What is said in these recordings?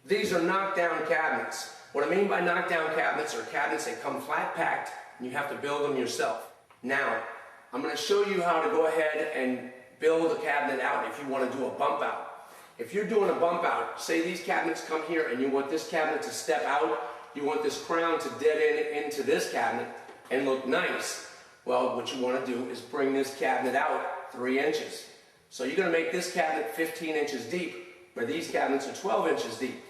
These are knockdown cabinets. What I mean by knockdown cabinets are cabinets that come flat packed and you have to build them yourself. Now, I'm going to show you how to go ahead and build a cabinet out if you want to do a bump out. If you're doing a bump out, say these cabinets come here and you want this cabinet to step out, you want this crown to dead end into this cabinet and look nice. Well, what you want to do is bring this cabinet out 3 inches. So you're going to make this cabinet 15 inches deep, where these cabinets are 12 inches deep.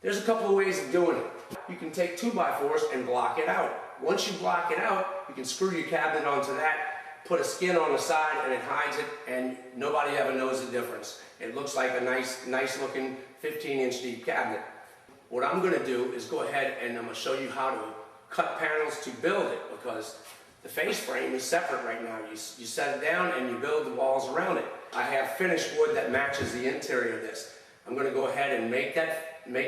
There's a couple of ways of doing it. You can take 2x4s and block it out. Once you block it out, you can screw your cabinet onto that, put a skin on the side and it hides it, and nobody ever knows the difference. It looks like a nice looking 15-inch deep cabinet. What I'm going to do is go ahead and I'm going to show you how to cut panels to build it, because the face frame is separate right now. You set it down and you build the walls around it. I have finished wood that matches the interior of this. I'm going to go ahead and make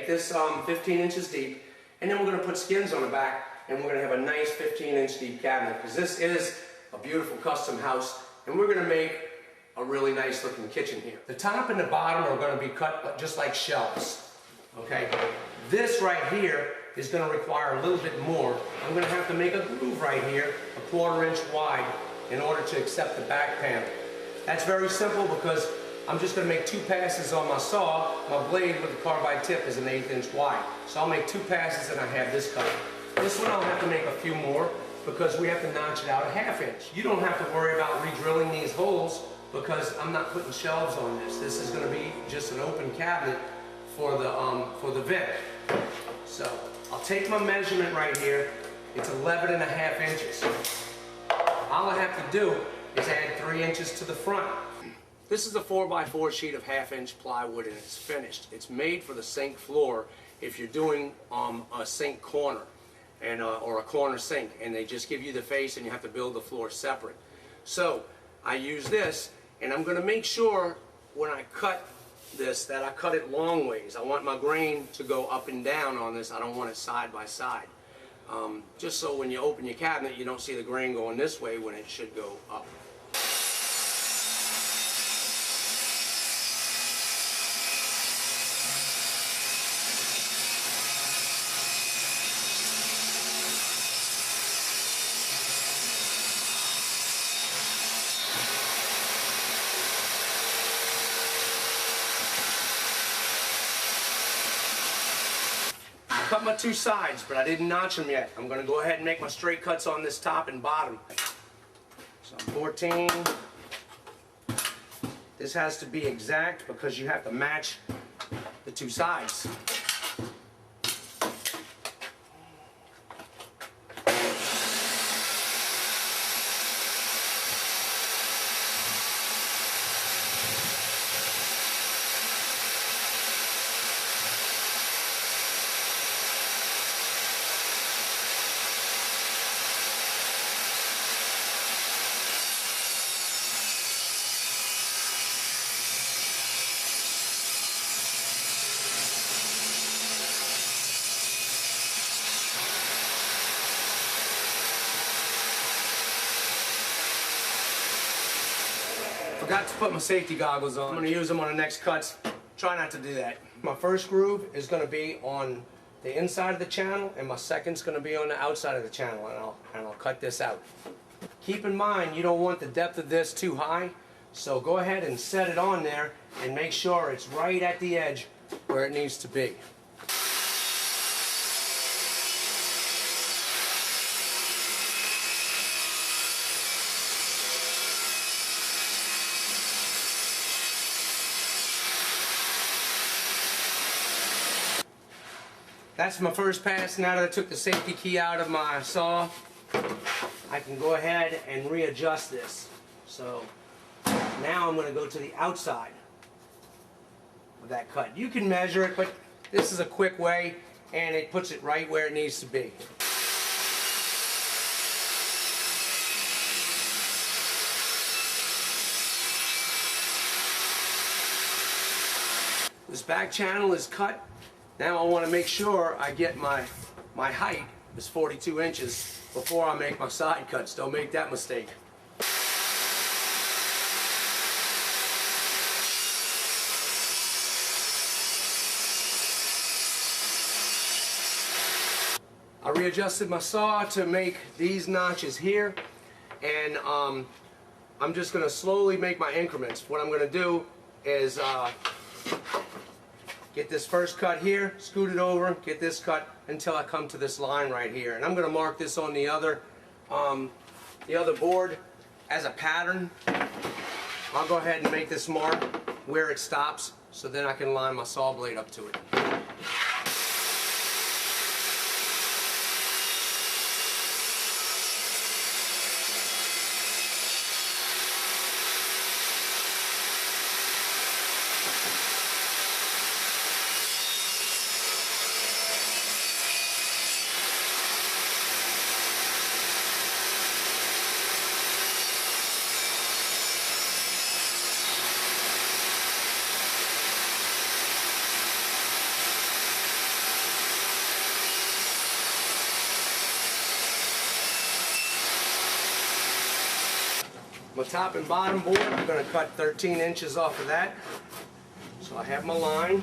this 15 inches deep, and then we're going to put skins on the back, and we're going to have a nice 15-inch deep cabinet, because this is a beautiful custom house, and we're going to make a really nice looking kitchen here. The top and the bottom are going to be cut just like shelves. Okay, this right here is going to require a little bit more. I'm going to have to make a groove right here, a 1/4 inch wide, in order to accept the back panel. That's very simple, because I'm just going to make 2 passes on my saw. My blade with the carbide tip is an 1/8 inch wide. So I'll make 2 passes and I have this cut. This one I'll have to make a few more, because we have to notch it out a 1/2 inch. You don't have to worry about re-drilling these holes, because I'm not putting shelves on this. This is going to be just an open cabinet for the vent. So I'll take my measurement right here. It's 11.5 inches. All I have to do is add 3 inches to the front. This is a 4x4 sheet of 1/2 inch plywood, and it's finished. It's made for the sink floor if you're doing a sink corner or a corner sink, and they just give you the face and you have to build the floor separate. So I use this, and I'm going to make sure when I cut this that I cut it long ways. I want my grain to go up and down on this. I don't want it side by side. Just so when you open your cabinet you don't see the grain going this way when it should go up. I cut my 2 sides, but I didn't notch them yet. I'm going to go ahead and make my straight cuts on this top and bottom. So 14. This has to be exact, because you have to match the 2 sides. Forgot to put my safety goggles on. I'm going to use them on the next cuts. Try not to do that. My first groove is going to be on the inside of the channel, and my second's going to be on the outside of the channel, and I'll cut this out. Keep in mind, you don't want the depth of this too high, so go ahead and set it on there and make sure it's right at the edge where it needs to be. That's my first pass. Now that I took the safety key out of my saw, I can go ahead and readjust this. So now I'm going to go to the outside of that cut. You can measure it, but this is a quick way, and it puts it right where it needs to be. This back channel is cut. Now I want to make sure I get my height is 42 inches before I make my side cuts. Don't make that mistake. I readjusted my saw to make these notches here, and I'm just going to slowly make my increments. What I'm going to do is get this first cut here, scoot it over, get this cut until I come to this line right here. And I'm going to mark this on the other board as a pattern. I'll go ahead and make this mark where it stops, so then I can line my saw blade up to it. My top and bottom board, I'm going to cut 13 inches off of that. So I have my line.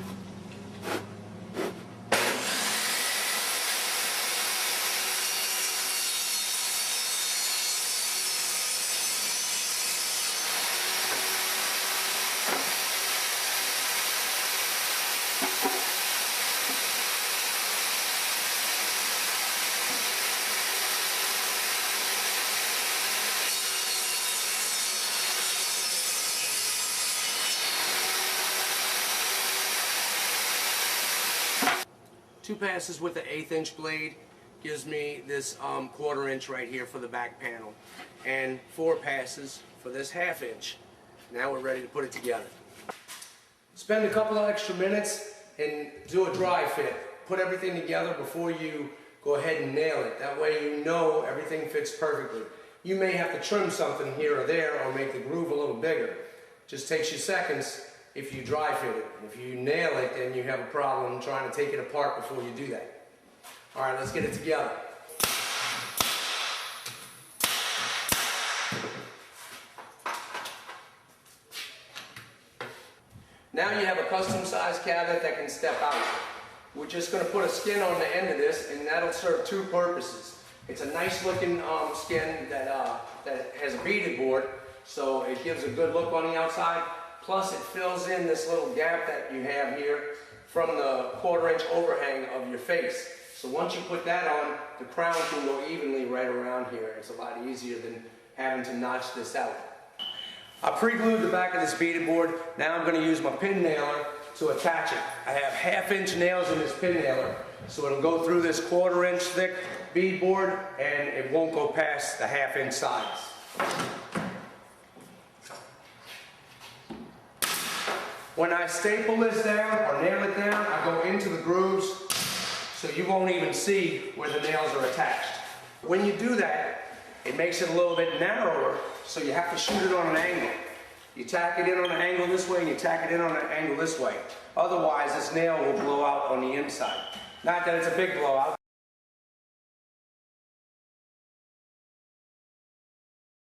Two passes with the 1/8 inch blade gives me this 1/4 inch right here for the back panel, and 4 passes for this 1/2 inch. Now we're ready to put it together. Spend a couple of extra minutes and do a dry fit. Put everything together before you go ahead and nail it. That way you know everything fits perfectly. You may have to trim something here or there or make the groove a little bigger. Just takes you seconds if you dry fit it. If you nail it, then you have a problem trying to take it apart before you do that. All right, let's get it together. Now you have a custom sized cabinet that can step out. We're just going to put a skin on the end of this, and that'll serve 2 purposes. It's a nice looking skin that has a beaded board, so it gives a good look on the outside. Plus it fills in this little gap that you have here from the 1/4 inch overhang of your face. So once you put that on, the crown can go evenly right around here. It's a lot easier than having to notch this out. I pre-glued the back of this beaded board. Now I'm going to use my pin nailer to attach it. I have 1/2 inch nails in this pin nailer, so it'll go through this 1/4 inch thick bead board and it won't go past the 1/2 inch size. When I staple this down or nail it down, I go into the grooves so you won't even see where the nails are attached. When you do that, it makes it a little bit narrower, so you have to shoot it on an angle. You tack it in on an angle this way and you tack it in on an angle this way. Otherwise, this nail will blow out on the inside. Not that it's a big blowout,